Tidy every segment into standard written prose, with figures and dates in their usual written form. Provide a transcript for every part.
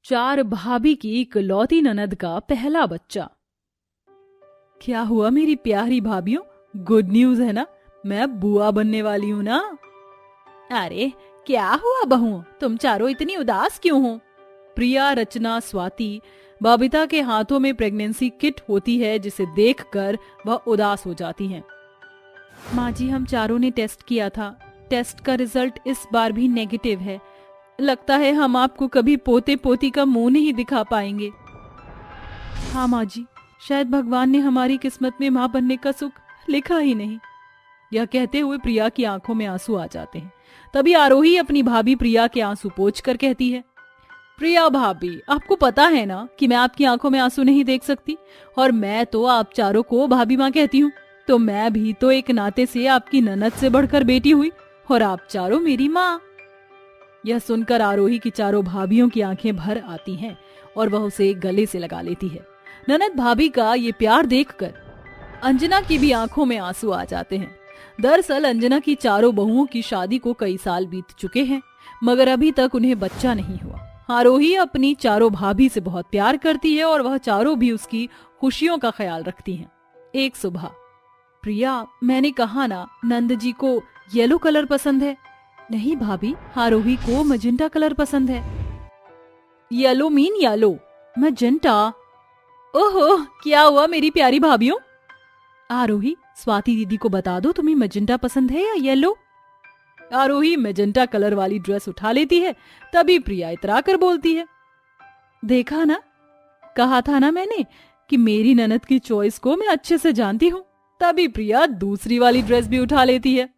चार भाभी की इकलौती ननद का पहला बच्चा। क्या हुआ मेरी प्यारी भाभियों, गुड न्यूज है ना, मैं बुआ बनने वाली हूँ ना। अरे क्या हुआ बहुओं, तुम चारों इतनी उदास क्यों हो? प्रिया, रचना, स्वाति, बबीता के हाथों में प्रेगनेंसी किट होती है जिसे देखकर वह उदास हो जाती हैं। माँ जी, हम चारों ने टेस्ट किया था, टेस्ट का रिजल्ट इस बार भी नेगेटिव है। लगता है हम आपको कभी पोते पोती का मुंह नहीं दिखा पाएंगे। हाँ माँ जी, शायद भगवान ने हमारी किस्मत में माँ बनने का सुख लिखा ही नहीं। यह कहते हुए प्रिया की आंखों में आंसू आ जाते हैं। तभी आरोही अपनी भाभी प्रिया के आंसू पोंछ कर कहती है, प्रिया भाभी, आपको पता है ना कि मैं आपकी आंखों में आंसू नहीं देख सकती, और मैं तो आप चारों को भाभी माँ कहती हूँ, तो मैं भी तो एक नाते से आपकी ननद से बढ़कर बेटी हुई, और आप चारों मेरी माँ। यह सुनकर आरोही की चारों भाभियों की आंखें भर आती हैं और वह उसे गले से लगा लेती है। ननद भाभी का ये प्यार देखकर अंजना की भी आंखों में आंसू आ जाते हैं। दरअसल अंजना की चारों बहुओं की शादी को कई साल बीत चुके हैं, मगर अभी तक उन्हें बच्चा नहीं हुआ। आरोही अपनी चारों भाभी से बहुत प्यार करती है और वह चारों भी उसकी खुशियों का ख्याल रखती हैं। एक सुबह, प्रिया, मैंने कहा ना नंद जी को येलो कलर पसंद है। नहीं भाभी, आरोही को मजेंटा कलर पसंद है। Yellow mean yellow, magenta. ओहो, क्या हुआ मेरी प्यारी भाभियों? आरोही, स्वाति दीदी को बता दो तुम्हें मजेंटा पसंद है या येलो। आरोही मजेंटा कलर वाली ड्रेस उठा लेती है। तभी प्रिया इतरा कर बोलती है, देखा ना, कहा था ना मैंने कि मेरी ननद की चॉइस को मैं अच्छे से जानती हूँ। तभी प्रिया दूसरी वाली ड्रेस भी उठा लेती है।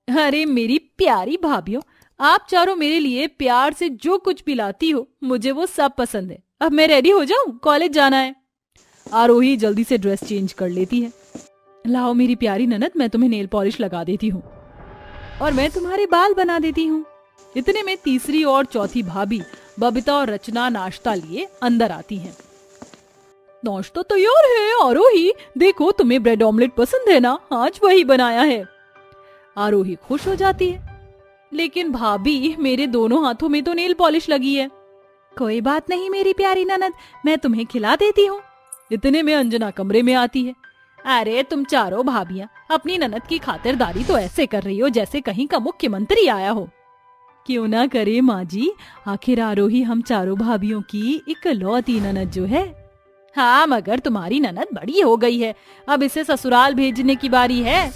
अरे मेरी प्यारी भाभियों, आप चारों मेरे लिए प्यार से जो कुछ भी लाती हो मुझे वो सब पसंद है। अब मैं रेडी हो जाऊं, कॉलेज जाना है। आरोही जल्दी से ड्रेस चेंज कर लेती है। लाओ मेरी प्यारी ननद, मैं तुम्हें नेल पॉलिश लगा देती हूँ और मैं तुम्हारे बाल बना देती हूँ। इतने में तीसरी और चौथी भाभी बबीता और रचना नाश्ता लिए अंदर आती हैं। नाश्ता तैयार है आरोही, देखो तुम्हें ब्रेड ऑमलेट पसंद है ना, आज वही बनाया है। आरोही खुश हो जाती है, लेकिन भाभी मेरे दोनों हाथों में तो नेल पॉलिश लगी है। कोई बात नहीं मेरी प्यारी ननद, मैं तुम्हें खिला देती हूँ। इतने में अंजना कमरे में आती है। अरे तुम चारों भाभियां अपनी ननद की खातिरदारी तो ऐसे कर रही हो जैसे कहीं का मुख्यमंत्री आया हो। क्यों ना करे माँ जी, आखिर आरोही हम चारों भाभियों की इकलौती ननद जो है। हाँ, मगर तुम्हारी ननद बड़ी हो गई है, अब इसे ससुराल भेजने की बारी है।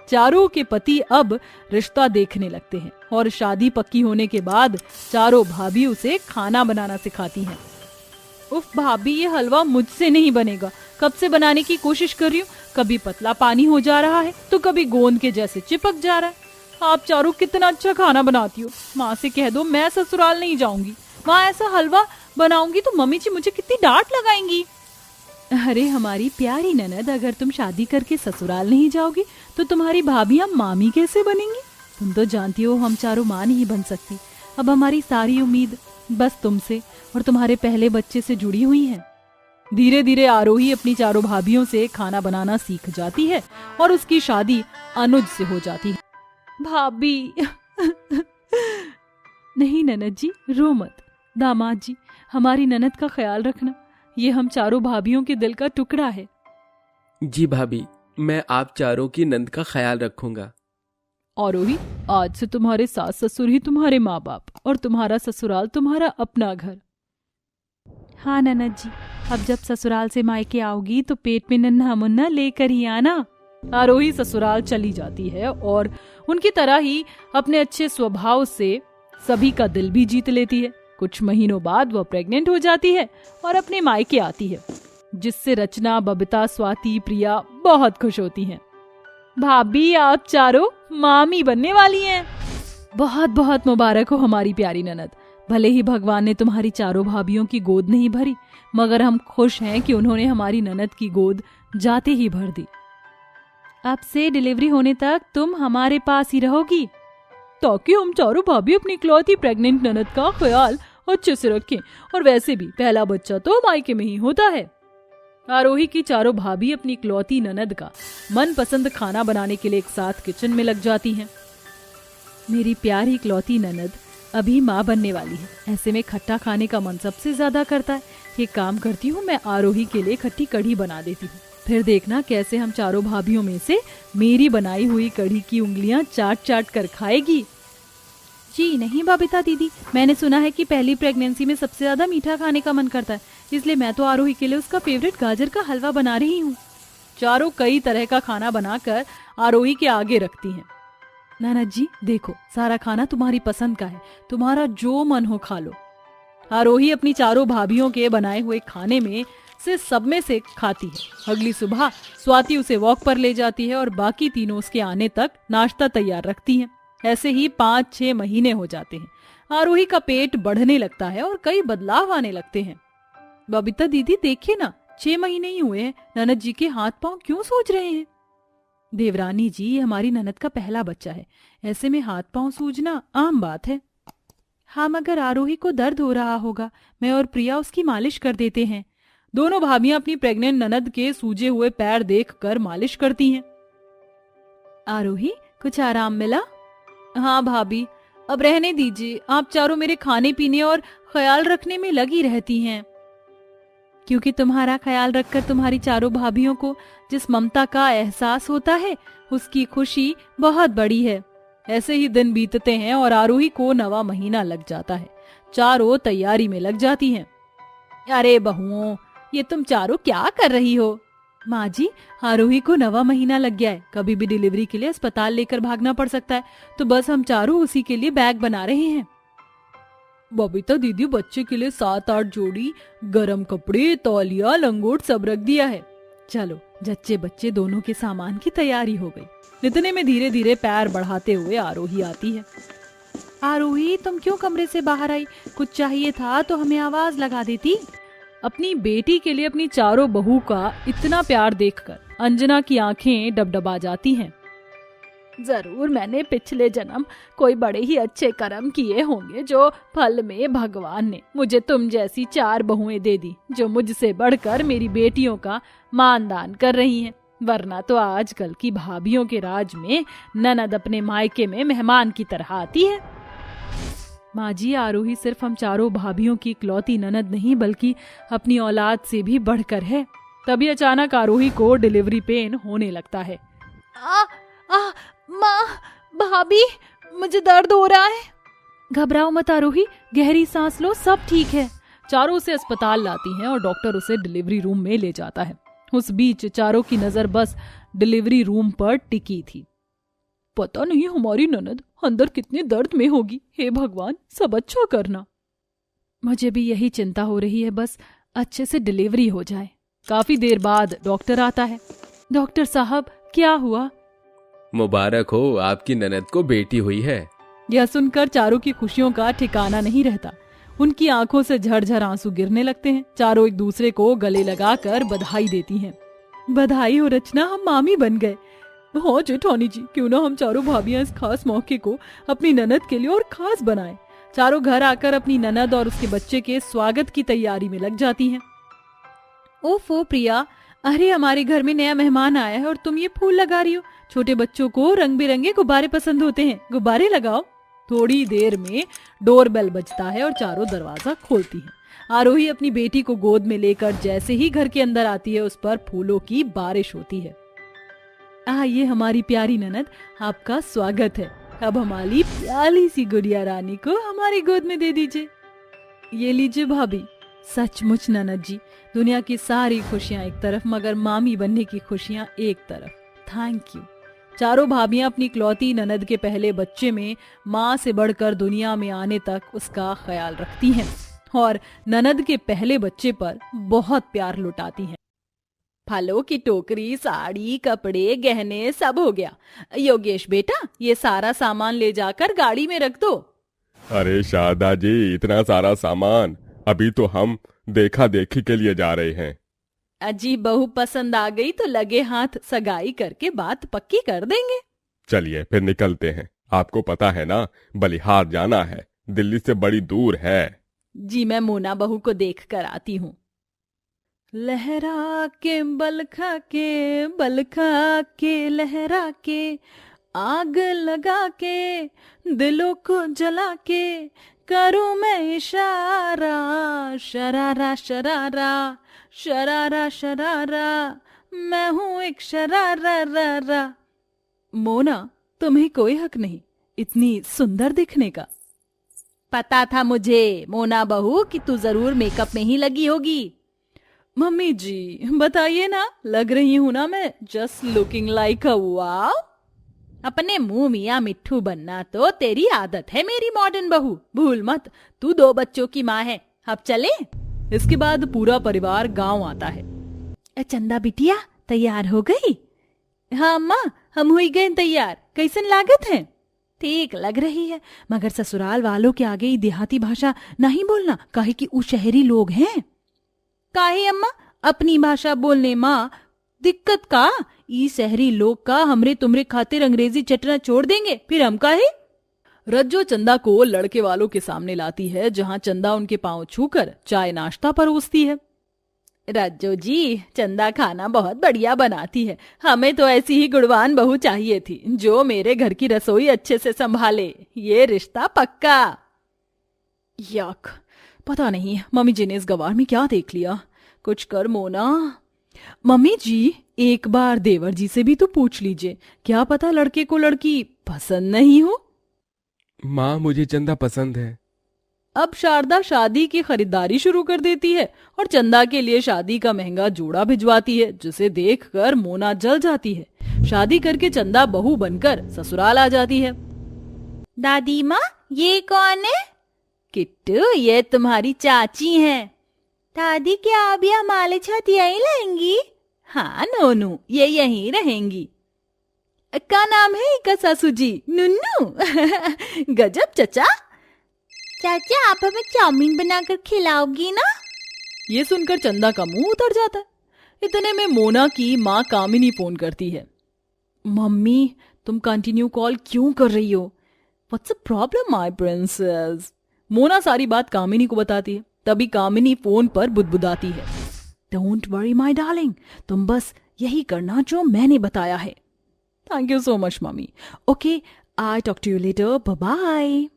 चारों के पति अब रिश्ता देखने लगते हैं और शादी पक्की होने के बाद चारों भाभी उसे खाना बनाना सिखाती हैं। उफ भाभी, ये हलवा मुझसे नहीं बनेगा, कब से बनाने की कोशिश कर रही हूँ, कभी पतला पानी हो जा रहा है तो कभी गोंद के जैसे चिपक जा रहा है। आप चारों कितना अच्छा खाना बनाती हो, माँ से कह दो मैं ससुराल नहीं जाऊंगी, वहाँ ऐसा हलवा बनाऊंगी तो मम्मी जी मुझे कितनी डांट लगाएंगी। अरे हमारी प्यारी ननद, अगर तुम शादी करके ससुराल नहीं जाओगी तो तुम्हारी भाभियां मामी कैसे बनेंगी? तुम तो जानती हो हम चारों माँ नहीं बन सकती। अब हमारी सारी उम्मीद बस तुमसे और तुम्हारे पहले बच्चे से जुड़ी हुई है। धीरे धीरे आरोही अपनी चारों भाभियों से खाना बनाना सीख जाती है और उसकी शादी अनुज से हो जाती है। भाभी नहीं ननद जी, रो मत। दामाद जी, हमारी ननद का ख्याल रखना, ये हम चारों भाभियों के दिल का टुकड़ा है। जी भाभी, मैं आप चारों की नंद का ख्याल रखूंगा। आरोही, आज से तुम्हारे सास ससुर ही तुम्हारे माँ बाप और तुम्हारा ससुराल तुम्हारा अपना घर। हाँ ननद जी, अब जब ससुराल से मायके आओगी तो पेट में नन्हा मुन्ना लेकर ही आना। आरोही ससुराल चली जाती है और उनकी तरह ही अपने अच्छे स्वभाव से सभी का दिल भी जीत लेती है। कुछ महीनों बाद वह प्रेग्नेंट हो जाती है और अपने मायके आती है, जिससे रचना, बबीता, स्वाति, प्रिया बहुत खुश होती हैं। भाभी, आप चारों मामी बनने वाली हैं। बहुत बहुत मुबारक हो हमारी प्यारी ननद। भले ही भगवान ने तुम्हारी चारों भाभियों की गोद नहीं भरी, मगर हम खुश हैं कि उन्होंने हमारी ननद की गोद जाते ही भर दी। अब से डिलीवरी होने तक तुम हमारे पास ही रहोगी, ताकि हम चारों भाभी अपनी इकलौती प्रेग्नेंट ननद का ख्याल अच्छे से रखें। और वैसे भी पहला बच्चा तो मायके में ही होता है। आरोही की चारों भाभी अपनी इकलौती ननद का मनपसंद खाना बनाने के लिए एक साथ किचन में लग जाती हैं। मेरी प्यारी इकलौती ननद, अभी माँ बनने वाली है, ऐसे में खट्टा खाने का मन सबसे ज्यादा करता है। ये काम करती हूँ, मैं आरोही के लिए खट्टी कढ़ी बना देती हूँ। फिर देखना कैसे हम चारों भाभियों में से मेरी बनाई हुई कढ़ी की उंगलियां चाट चाट कर खाएगी। जी नहीं बबीता दीदी, मैंने सुना है कि पहली प्रेगनेंसी में सबसे ज्यादा मीठा खाने का मन करता है, इसलिए मैं तो आरोही के लिए उसका फेवरेट गाजर का हलवा बना रही हूँ। चारों कई तरह का खाना बनाकर आरोही के आगे रखती हैं। ननद जी देखो, सारा खाना तुम्हारी पसंद का है, तुम्हारा जो मन हो खा लो। आरोही अपनी चारों भाभियों के बनाए हुए खाने में से सब में से खाती है। अगली सुबह स्वाति उसे वॉक पर ले जाती है और बाकी तीनों उसके आने तक नाश्ता तैयार रखती हैं। ऐसे ही 5-6 महीने हो जाते हैं। आरोही का पेट बढ़ने लगता है और कई बदलाव आने लगते हैं। बबीता दीदी देखिए ना, 6 महीने ही हुए हैं, ननद जी के हाथ पांव क्यों सूज रहे हैं? देवरानी जी, ये हमारी ननद का पहला बच्चा है, ऐसे में हाथ पांव सूजना आम बात है। हाँ, मगर आरोही को दर्द हो रहा होगा, मैं और प्रिया उसकी मालिश कर देते हैं। दोनों भाभियां अपनी प्रेग्नेंट ननद के सूजे हुए पैर देखकर मालिश करती हैं। आरोही, कुछ आराम मिला? हाँ भाभी, अब रहने दीजिए, आप चारों मेरे खाने पीने और ख्याल रखने में लगी रहती हैं। क्योंकि तुम्हारा ख्याल रखकर तुम्हारी चारों भाभियों को जिस ममता का एहसास होता है, उसकी खुशी बहुत बड़ी है। ऐसे ही दिन बीतते हैं और आरोही को 9वां महीना लग जाता है। चारों तैयारी में लग जाती हैं। अरे बहुओं, ये तुम चारों क्या कर रही हो? माँ जी, आरोही को 9वां महीना लग गया है, कभी भी डिलीवरी के लिए अस्पताल लेकर भागना पड़ सकता है, तो बस हम चारों उसी के लिए बैग बना रहे हैं। बबीता दीदी, बच्चे के लिए 7-8 जोड़ी गरम कपड़े, तौलिया, लंगोट सब रख दिया है। चलो, जच्चे बच्चे दोनों के सामान की तैयारी हो गई। इतने में धीरे धीरे पैर बढ़ाते हुए आरोही आती है। आरोही, तुम क्यों कमरे से बाहर आई? कुछ चाहिए था तो हमें आवाज लगा देती। अपनी बेटी के लिए अपनी चारों बहू का इतना प्यार देखकर अंजना की आंखें डबडबा जाती हैं। जरूर मैंने पिछले जन्म कोई बड़े ही अच्छे कर्म किए होंगे, जो फल में भगवान ने मुझे तुम जैसी 4 बहुएं दे दी, जो मुझसे बढ़कर मेरी बेटियों का मानदान कर रही हैं। वरना तो आजकल की भाभियों के राज में ननद अपने मायके में मेहमान की तरह आती है। माँ जी, आरोही सिर्फ हम चारों भाभियों की इकलौती ननद नहीं, बल्कि अपनी औलाद से भी बढ़कर है। तभी अचानक आरोही को डिलीवरी पेन होने लगता है। माँ, भाभी, मुझे दर्द हो रहा है। घबराओ मत आरोही, गहरी सांस लो, सब ठीक है। चारों उसे अस्पताल लाती हैं और डॉक्टर उसे डिलीवरी रूम में ले जाता है। उस बीच चारों की नजर बस डिलीवरी रूम पर टिकी थी। पता नहीं हमारी ननद अंदर कितने दर्द में होगी। हे भगवान, सब अच्छा करना। मुझे भी यही चिंता हो रही है, बस अच्छे से डिलीवरी हो जाए। काफी देर बाद डॉक्टर आता है। डॉक्टर साहब, क्या हुआ? मुबारक हो, आपकी ननद को बेटी हुई है। यह सुनकर चारों की खुशियों का ठिकाना नहीं रहता। उनकी आंखों से झरझर आंसू गिरने लगते हैं। चारों एक दूसरे को गले लगाकर बधाई देती हैं। बधाई हो रचना, हम मामी बन गए। हाँ जेठानी जी, क्यों ना हम चारों भाभियां इस खास मौके को अपनी ननद के लिए और खास बनाएं। चारों घर आकर अपनी ननद और उसके बच्चे के स्वागत की तैयारी में लग जाती हैं। ओफो प्रिया, अरे हमारे घर में नया मेहमान आया है और तुम ये फूल लगा रही हो। छोटे बच्चों को रंग बिरंगे गुब्बारे पसंद होते हैं, गुब्बारे लगाओ। थोड़ी देर में डोरबेल बजता है और चारों दरवाजा खोलती हैं। आरोही अपनी बेटी को गोद में लेकर जैसे ही घर के अंदर आती है, उस पर फूलों की बारिश होती है। ये हमारी प्यारी ननद, आपका स्वागत है। अब हमारी प्यारी सी गुड़िया रानी को हमारी गोद में दे दीजिए। ये लीजिए भाभी। सचमुच ननद जी, दुनिया की सारी खुशियां एक तरफ, मगर मामी बनने की खुशियां एक तरफ। Thank you. चारों भाभियां अपनी इकलौती ननद के पहले बच्चे में माँ से बढ़कर दुनिया में आने तक उसका ख्याल रखती हैं और ननद के पहले बच्चे पर बहुत प्यार लुटाती हैं। फलों की टोकरी, साड़ी, कपड़े, गहने सब हो गया। योगेश बेटा, ये सारा सामान ले जाकर गाड़ी में रख दो। अरे शारदा जी, इतना सारा सामान? अभी तो हम देखा देखी के लिए जा रहे हैं। अजी, बहू पसंद आ गई तो लगे हाथ सगाई करके बात पक्की कर देंगे। चलिए फिर निकलते हैं। आपको पता है ना, बलिहार जाना है, दिल्ली से बड़ी दूर है। जी, मैं मोना बहू को देख कर आती हूँ। लहरा के बलखा के, बलखा के लहरा के, आग लगा के दिलों को जला के करूं मैं इशारा, शरारा शरारा शरारा शरारा, मैं हूं एक शरारा रा रा। मोना, तुम्हें कोई हक नहीं इतनी सुंदर दिखने का। पता था मुझे मोना बहू कि तू जरूर मेकअप में ही लगी होगी। मम्मी जी बताइए ना, लग रही हूं ना मैं जस्ट लुकिंग लाइक अ वाव। अपने मुंह मियां मिट्ठू बनना तो तेरी आदत है मेरी मॉडर्न बहू, भूल मत। तू 2 बच्चों की माँ है। अब चले। इसके बाद पूरा परिवार गांव आता है। चंदा बिटिया तैयार हो गई? हाँ अम्मा, हम हुई गए तैयार। कैसन लागत है? ठीक लग रही है, मगर ससुराल वालों के आगे ही देहाती भाषा नहीं बोलना, काहे कि वो शहरी लोग हैं। काहे अम्मा, अपनी भाषा बोलने माँ दिक्कत का? ई शहरी लोग का हमरे तुमरे खातिर अंग्रेजी चटना छोड़ देंगे, फिर हम काहे? रज्जो चंदा को लड़के वालों के सामने लाती है, जहां चंदा उनके पांव छूकर चाय नाश्ता परोसती है। रज्जो जी, चंदा खाना बहुत बढ़िया बनाती है। हमें तो ऐसी ही गुणवान बहू चाहिए थी, जो मेरे घर की रसोई अच्छे से संभाले। ये रिश्ता पक्का। यक, पता नहीं मम्मी जी ने इस गवार में क्या देख लिया। कुछ कर मोना। मम्मी जी, एक बार देवर जी से भी तो पूछ लीजिए, क्या पता लड़के को लड़की पसंद नहीं हो। माँ, मुझे चंदा पसंद है। अब शारदा शादी की खरीदारी शुरू कर देती है और चंदा के लिए शादी का महंगा जोड़ा भिजवाती है, जिसे देखकर मोना जल जाती है। शादी करके चंदा बहू बनकर ससुराल आ जाती है। दादी माँ, ये कौन है? किट्टू, ये तुम्हारी चाची हैं। दादी, क्या आप यह हमारे साथ यहीं रहेंगी? हाँ नोनू, ये यहीं रहेंगी। का नाम है इका सासू जी? नुन्नू। गजब चचा। चाचा, आप हमें चाउमीन बनाकर खिलाओगी ना? ये सुनकर चंदा का मुंह उतर जाता है। इतने में मोना की माँ कामिनी फोन करती है। मम्मी, तुम कंटिन्यू कॉल क्यों कर रही हो? What's the problem my princess? Mona सारी बात कामिनी को बताती है। तभी कामिनी फोन पर बुदबुदाती है। डोंट वरी माय डार्लिंग, तुम बस यही करना जो मैंने बताया है। थैंक यू सो मच मम्मी। Okay, I talk to you later, bye bye.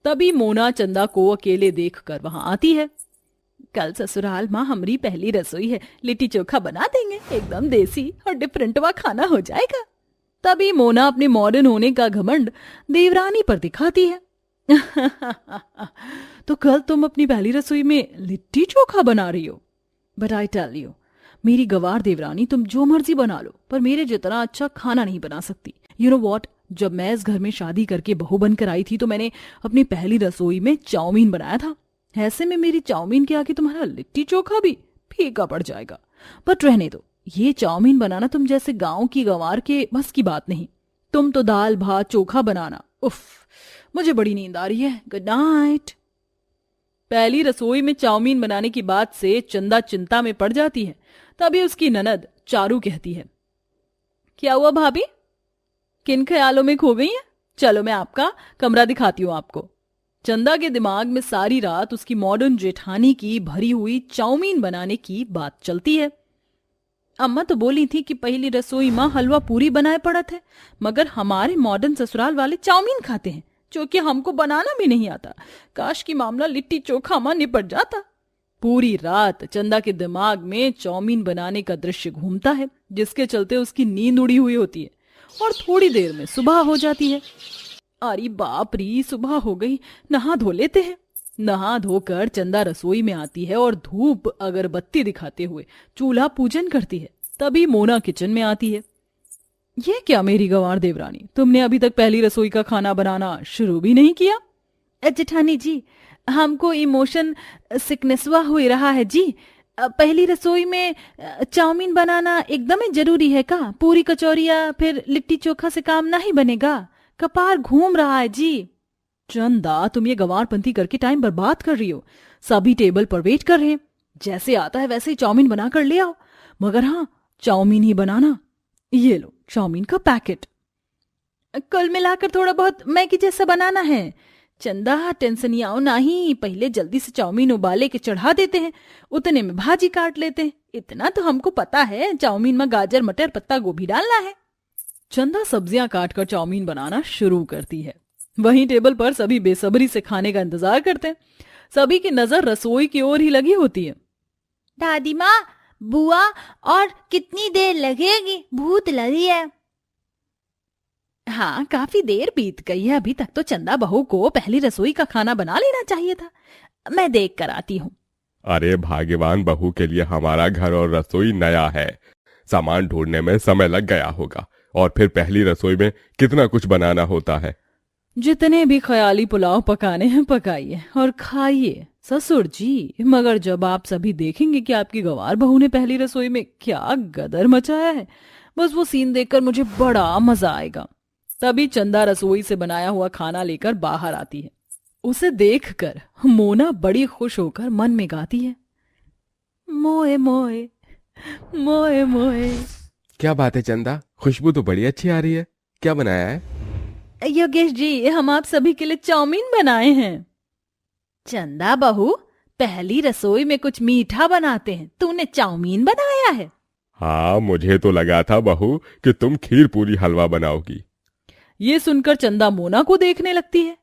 तभी मोना चंदा को अकेले देखकर वहां आती है। कल ससुराल माँ हमारी पहली रसोई है, लिट्टी चोखा बना देंगे, एकदम देसी और डिफरेंट वा खाना हो जाएगा। तभी मोना अपने मॉडर्न होने का घमंड देवरानी पर दिखाती है। तो कल तुम अपनी पहली रसोई में लिट्टी चोखा बना रही हो? बट आई टेल यू, मेरी गवार देवरानी, तुम जो मर्जी बना लो, पर मेरे जितना अच्छा खाना नहीं बना सकती। यू नो वॉट, जब मैं इस घर में शादी करके बहू बनकर आई थी तो मैंने अपनी पहली रसोई में चाउमीन बनाया था। ऐसे में मेरी चाउमीन के आगे तुम्हारा लिट्टी चोखा भी फीका पड़ जाएगा। बट रहने दो, ये चाउमीन बनाना तुम जैसे गांव की गंवार के बस की बात नहीं। तुम तो दाल भात चोखा बनाना। उफ, मुझे बड़ी नींद आ रही है। Good night. पहली रसोई में चाउमीन बनाने की बात से चंदा चिंता में पड़ जाती है। तभी उसकी ननद चारू कहती है, क्या हुआ भाभी, किन ख्यालों में खो गई हैं? चलो मैं आपका कमरा दिखाती हूँ आपको। चंदा के दिमाग में सारी रात उसकी मॉडर्न जेठानी की भरी हुई चाउमीन बनाने की बात चलती है। अम्मा तो बोली थी कि पहली रसोई माँ हलवा पूरी बनाए पड़त है, मगर हमारे मॉडर्न ससुराल वाले चाउमीन खाते हैं, जो कि हमको बनाना भी नहीं आता। काश की मामला लिट्टी चोखा माँ निपट जाता। पूरी रात चंदा के दिमाग में चाउमीन बनाने का दृश्य घूमता है, जिसके चलते उसकी नींद उड़ी हुई होती है और थोड़ी देर में सुबह हो जाती है। अरे बाप री, सुबह हो गई, नहा धो लेते हैं। नहा धोकर चंदा रसोई में आती है और धूप अगरबत्ती दिखाते हुए चूल्हा पूजन करती है। तभी मोना किचन में आती है। ये क्या मेरी गंवार देवरानी, तुमने अभी तक पहली रसोई का खाना बनाना शुरू भी नहीं किया? जेठानी जी, हमको इमोशन सिकनेस हो रहा है जी। पहली रसोई में चाउमीन बनाना एकदम ही जरूरी है का? पूरी कचौरिया फिर लिट्टी चोखा से काम नहीं बनेगा, कपार घूम रहा है जी। चंदा, तुम ये गंवारपंथी करके टाइम बर्बाद कर रही हो। सभी टेबल पर वेट कर रहे हैं, जैसे आता है वैसे ही चाउमीन बना कर ले आओ। मगर हाँ, चाउमीन ही बनाना। ये लो चाउमीन का पैकेट। कुल मिलाकर थोड़ा बहुत मैगी जैसा बनाना है। चंदा, टेंशन आओ नहीं, पहले जल्दी से चाउमीन उबाले के चढ़ा देते हैं, उतने में भाजी काट लेते हैं। इतना तो हमको पता है, चाउमीन में गाजर मटर पत्ता गोभी डालना है। चंदा सब्जियां काटकर चाउमीन बनाना शुरू करती है। वहीं टेबल पर सभी बेसब्री से खाने का इंतजार करते हैं। सभी की नजर रसोई की ओर ही लगी होती है। दादी माँ, बुआ, और कितनी देर लगेगी? भूख लगी है। हाँ, काफी देर बीत गई है। अभी तक तो चंदा बहू को पहली रसोई का खाना बना लेना चाहिए था। मैं देख कर आती हूँ। अरे भाग्यवान बहू के लिए हमारा घर और रसोई नया है। सामान ढूंढने में समय लग गया होगा, और फिर पहली रसोई में कितना कुछ बनाना होता है। जितने भी ख्याली पुलाव पकाने हैं पकाइए और खाइए ससुर जी। मगर जब आप सभी देखेंगे कि आपकी गंवार बहू ने पहली रसोई में क्या गदर मचाया है, बस वो सीन देखकर मुझे बड़ा मजा आएगा। तभी चंदा रसोई से बनाया हुआ खाना लेकर बाहर आती है। उसे देखकर मोना बड़ी खुश होकर मन में गाती है, मोए मोए मोए मोए। क्या बात है चंदा, खुशबू तो बड़ी अच्छी आ रही है। क्या बनाया है? योगेश जी, हम आप सभी के लिए चाउमीन बनाए हैं। चंदा बहू, पहली रसोई में कुछ मीठा बनाते हैं, तूने चाउमीन बनाया है? हाँ, मुझे तो लगा था बहू कि तुम खीर पूरी हलवा बनाओगी। ये सुनकर चंदा मोना को देखने लगती है।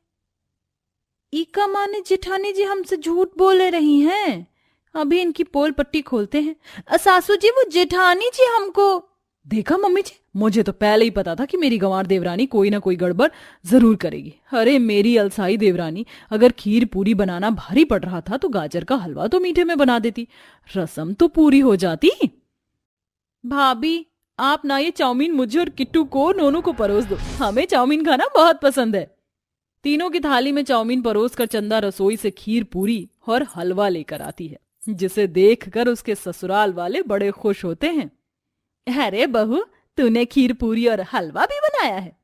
इका माने जेठानी जी हमसे झूठ बोले रही हैं। अभी इनकी पोल पट्टी खोलते हैं। सासू जी, वो जेठानी जी हमको। देखा मम्मी जी, मुझे तो पहले ही पता था कि मेरी गंवार देवरानी कोई ना कोई गड़बड़ जरूर करेगी। अरे मेरी अलसाई देवरानी, अगर खीर पूरी बनाना भारी पड़ रहा था तो गाजर का हलवा तो मीठे में बना देती, रसम तो पूरी हो जाती। भाभी, आप ना ये चाउमीन मुझे और किट्टू को, नोनू को परोस दो। हमें चाउमीन खाना बहुत पसंद है। तीनों की थाली में चाउमीन परोस कर चंदा रसोई से खीर पूरी और हलवा लेकर आती है, जिसे देखकर उसके ससुराल वाले बड़े खुश होते हैं। अरे बहू, तूने खीर पूरी और हलवा भी बनाया है?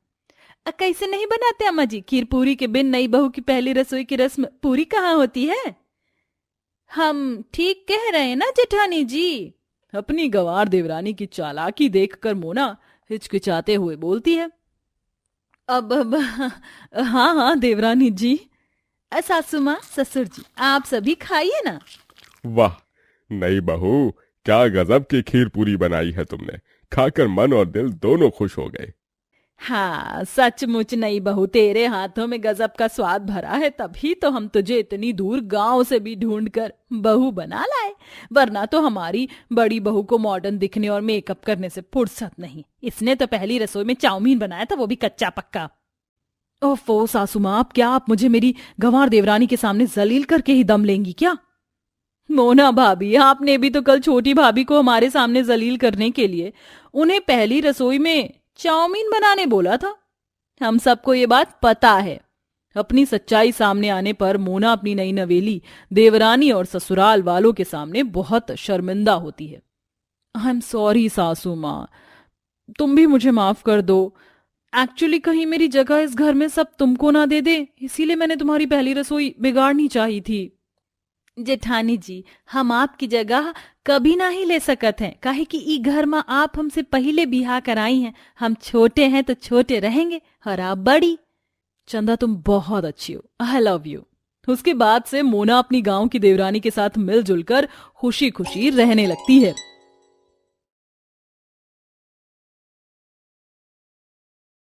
कैसे नहीं बनाते अम्मा जी, खीर पूरी के बिन नई बहू की पहली रसोई की रस्म पूरी कहाँ होती है? हम ठीक कह रहे हैं ना जेठानी जी? अपनी गंवार देवरानी की चालाकी देखकर मोना हिचकिचाते हुए बोलती है, अब हाँ हाँ देवरानी जी। सासू माँ, ससुर जी, आप सभी खाइए ना। वाह नई बहू, क्या गजब की खीर पूरी बनाई है तुमने। खाकर मन और दिल दोनों खुश हो गए। हाँ, सचमुच नई बहू, तेरे हाथों में गजब का स्वाद भरा है, तभी तो हम तुझे इतनी दूर गांव से भी ढूंढकर बहू बना लाए। वरना तो हमारी बड़ी बहू को मॉडर्न दिखने और मेकअप करने से फुर्सत नहीं। इसने तो पहली रसोई में चाउमीन बनाया था, वो भी कच्चा पक्का। ओफो सासू माँ, क्या आप मुझे मेरी गंवार देवरानी के सामने जलील करके ही दम लेंगी क्या? मोना भाभी, आपने भी तो कल छोटी भाभी को हमारे सामने जलील करने के लिए उन्हें पहली रसोई में चाउमीन बनाने बोला था। हम सबको ये बात पता है। अपनी सच्चाई सामने आने पर मोना अपनी नई नवेली देवरानी और ससुराल वालों के सामने बहुत शर्मिंदा होती है। आई एम सॉरी सासू माँ, तुम भी मुझे माफ कर दो। एक्चुअली कहीं मेरी जगह इस घर में सब तुमको ना दे दे, इसीलिए मैंने तुम्हारी पहली रसोई बिगाड़नी चाहिए थी। जेठानी जी, हम आपकी जगह कभी ना ही ले सकत हैं, काहे कि ई घर में आप हमसे पहले बिहा कराई हैं। हम छोटे हैं तो छोटे रहेंगे और आप बड़ी। चंदा, तुम बहुत अच्छी हो, आई लव यू। उसके बाद से मोना अपनी गांव की देवरानी के साथ मिलजुल कर खुशी खुशी रहने लगती है।